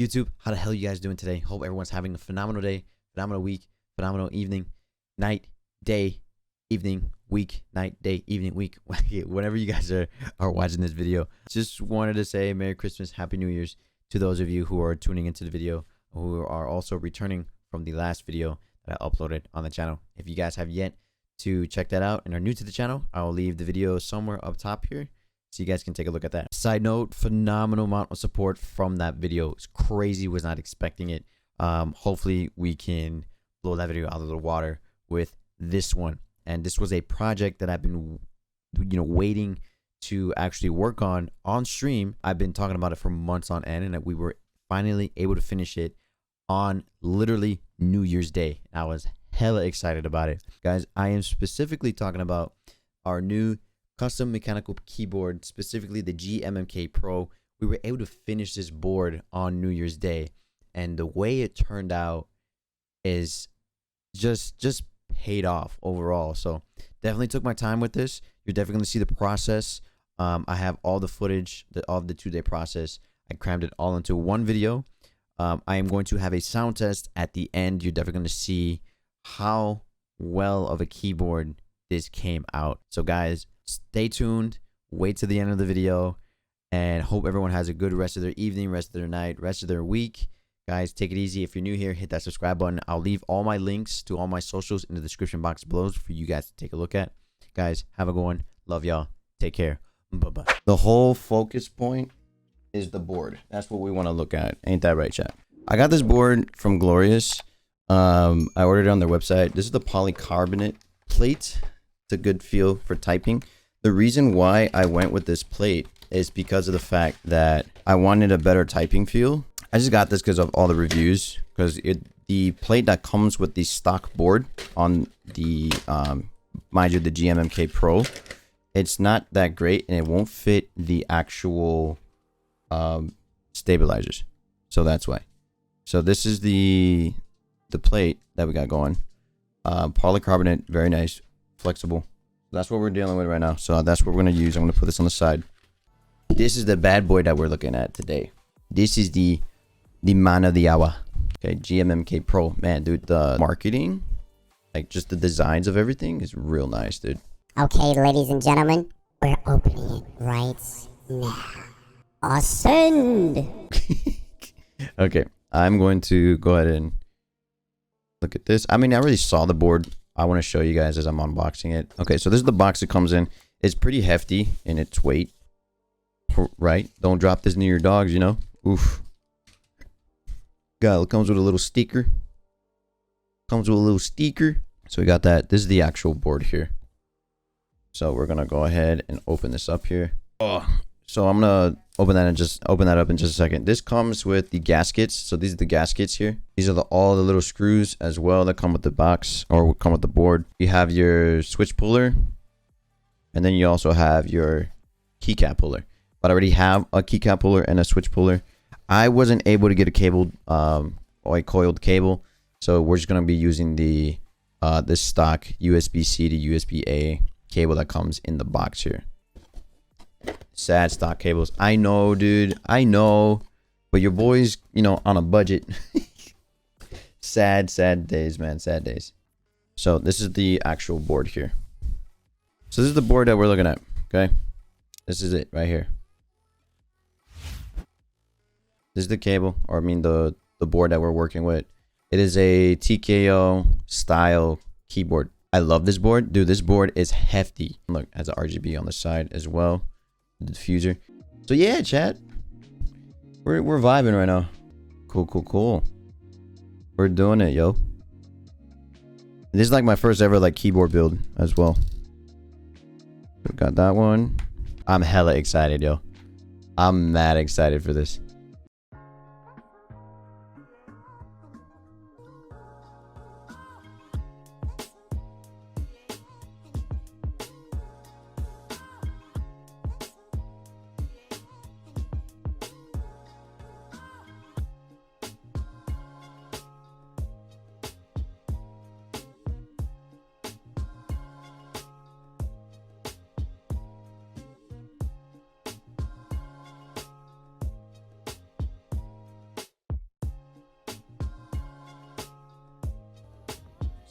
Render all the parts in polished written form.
YouTube, how the hell you guys doing today? Hope everyone's having a phenomenal day, phenomenal week, phenomenal evening, night, day, evening, week, night, day, evening, week, whenever you guys are watching this video. Just wanted to say Merry Christmas, Happy New Year's to those of you who are tuning into the video, who are also returning from the last video that I uploaded on the channel. If you guys have yet to check that out and are new to the channel, I'll leave the video somewhere up top here so you guys can take a look at that. Side note, phenomenal amount of support from that video. It's crazy, was not expecting it. Hopefully we can blow that video out of the water with this one. And this was a project that I've been waiting to actually work on stream. I've been talking about it for months on end, and we were finally able to finish it on literally New Year's Day. I was hella excited about it. Guys, I am specifically talking about our new custom mechanical keyboard, specifically the GMMK Pro. We were able to finish this board on New Year's Day, and the way it turned out is just paid off overall. So definitely took my time with this. You're definitely going to see the process. I have all the footage of the 2-day process. I crammed it all into one video. I am going to have a sound test at the end. You're definitely going to see how well of a keyboard this came out. So guys, stay tuned, wait to the end of the video, and hope everyone has a good rest of their evening, rest of their night, rest of their week. Guys, take it easy. If you're new here, hit that subscribe button. I'll leave all my links to all my socials in the description box below for you guys to take a look at. Guys, have a good one. Love y'all. Take care. Bye-bye. The whole focus point is the board. That's what we want to look at. Ain't that right, chat? I got this board from Glorious. I ordered it on their website. This is the polycarbonate plate. It's a good feel for typing. The reason why I went with this plate is because of the fact that I wanted a better typing feel. I just got this because of all the reviews, because the plate that comes with the stock board on the mind you, the GMMK Pro, it's not that great, and it won't fit the actual stabilizers. So that's why. So this is the plate that we got going. Polycarbonate, very nice, flexible. That's what we're dealing with right now. So that's what we're going to use. I'm going to put this on the side. This is the bad boy that we're looking at today. This is the man of the hour. Okay, GMMK Pro. Man, dude, the marketing, like just the designs of everything is real nice, dude. Okay, ladies and gentlemen, we're opening it right now. Ascend! Okay, I'm going to go ahead and look at this. I mean, I already saw the board. I want to show you guys as I'm unboxing it. Okay, so this is the box it comes in. It's pretty hefty in its weight, right? Don't drop this near your dogs, you know? Oof. God, it comes with a little sticker. Comes with a little sticker. So we got that. This is the actual board here. So we're gonna go ahead and open this up here. Oh, so I'm gonna open that up in just a second. This comes with the gaskets. So these are the gaskets here. These are all the little screws as well that come with the box or come with the board. You have your switch puller, and then you also have your keycap puller. But I already have a keycap puller and a switch puller. I wasn't able to get a cable, or a coiled cable, so we're just gonna be using the this stock USB-C to USB-A cable that comes in the box here. Sad stock cables. I know, dude. I know, but your boy's, on a budget. Sad days, man. Sad days. So this is the actual board here. So this is the board that we're looking at. Okay, this is it right here. This is the cable, or I mean the board that we're working with. It is a TKO style keyboard. I love this board. Dude, this board is hefty. Look, it has an RGB on the side as well. The diffuser. So yeah, chat. We're vibing right now. Cool. We're doing it, yo. This is like my first ever like keyboard build as well. We got that one. I'm hella excited, yo. I'm mad excited for this.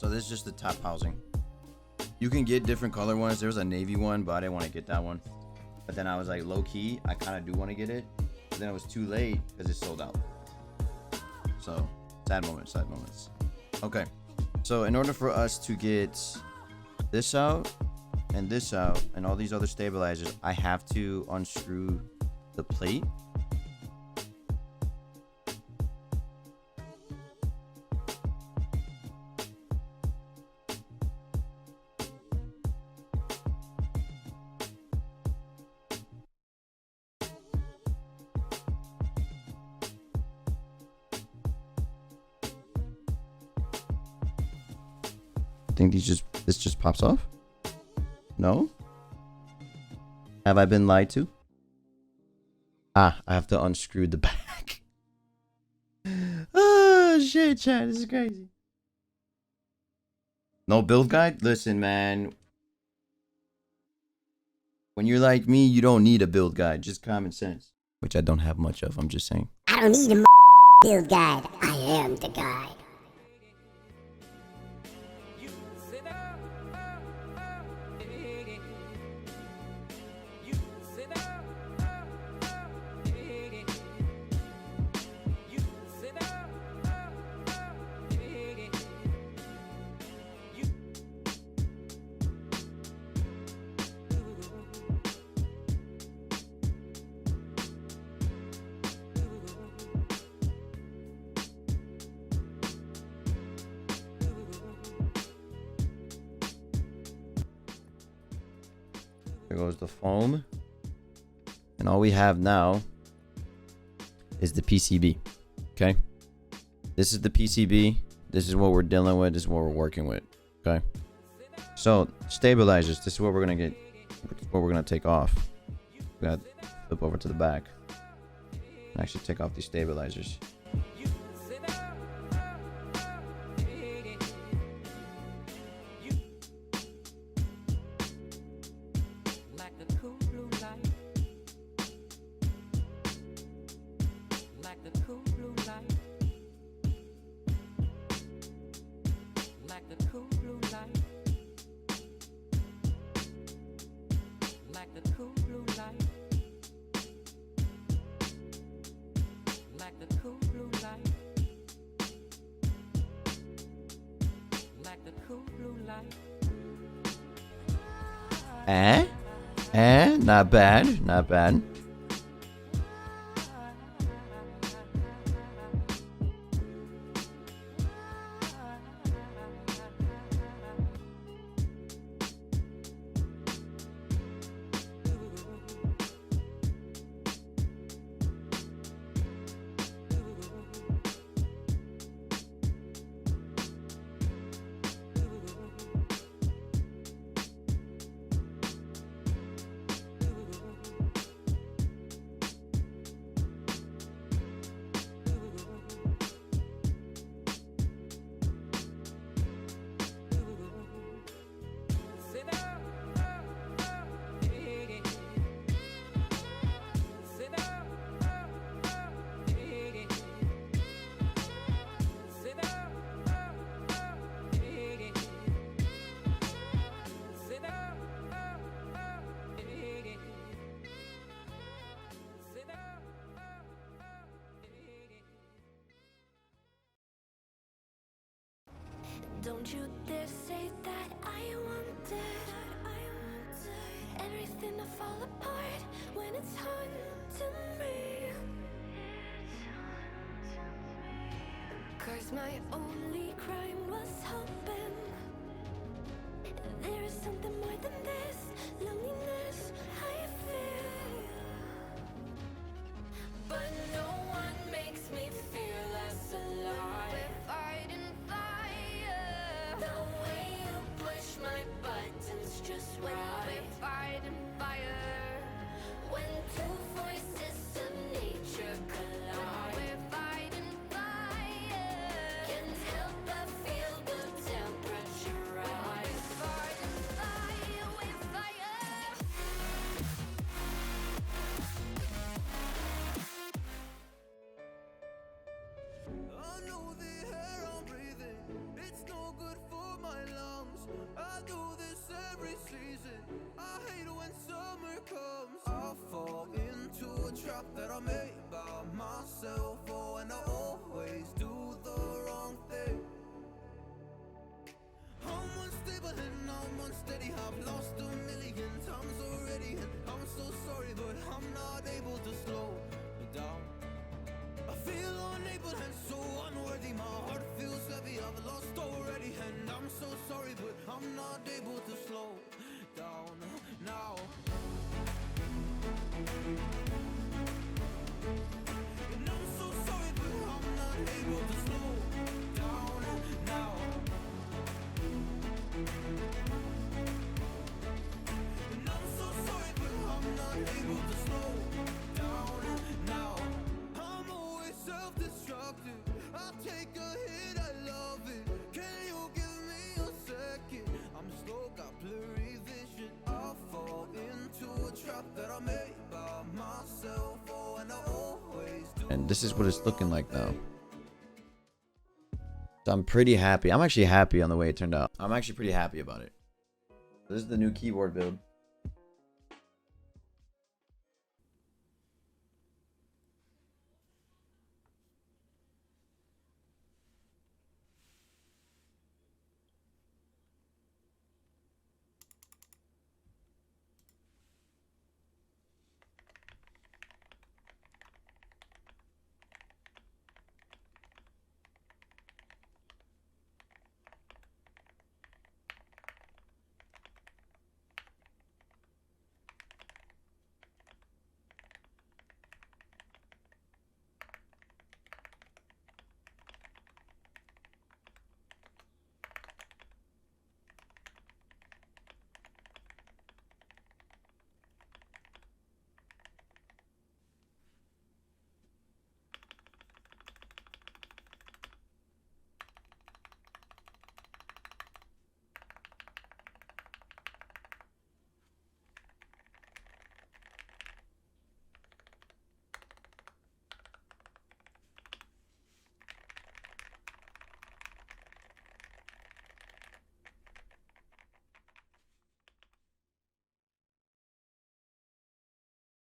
So this is just the top housing. You can get different color ones. There was a navy one, but I didn't want to get that one. But then I was like, low key, I kind of do want to get it. But then it was too late because it sold out. So sad moments, sad moments. Okay, so in order for us to get this out and all these other stabilizers, I have to unscrew the plate. I think this just pops off. No? Have I been lied to? I have to unscrew the back. Oh shit, chat, this is crazy. No build guide? Listen, man. When you're like me, you don't need a build guide, just common sense. Which I don't have much of, I'm just saying. I don't need a build guide. I am the guide. There goes the foam. And all we have now is the PCB. Okay. This is the PCB. This is what we're dealing with. This is what we're working with. Okay. So stabilizers. This is what we're gonna get. What we're gonna take off. We gotta flip over to the back. And actually take off these stabilizers. Not bad, not bad. Don't you dare say that I want it. Everything to fall apart when it's haunting me. 'Cause my only crime was hoping there is something more than this loneliness I feel. But no one makes me feel less alive. We're fighting fire. The way you push my buttons just right. We're fighting fire. When two voices of nature collide. We're fighting fire. Can't help but feel the temperature rise. We're fighting fire. We're fire. I know the air I'm breathing, it's no good for my lungs. I do this every season. I hate it when summer comes. I fall into a trap that I made by myself. Oh, and I always do the wrong thing. I'm unstable and I'm unsteady. I've lost a million times already, and I'm so sorry, but I'm not able to slow down. I feel unable and so unworthy. My heart feels heavy. I've lost already, and I'm so sorry, but I'm not able to slow down now. And I'm so sorry, but I'm not able to slow down now. And I'm so sorry, but I'm not able to slow down now. I'm always self-destructive. I take a hit, I love it. Can you give me a second? I'm slow, got blurry vision. I fall into a trap that I made by myself. Oh, and I always do. And this is what it's looking like now. So I'm pretty happy. I'm actually happy on the way it turned out. I'm actually pretty happy about it. This is the new keyboard build.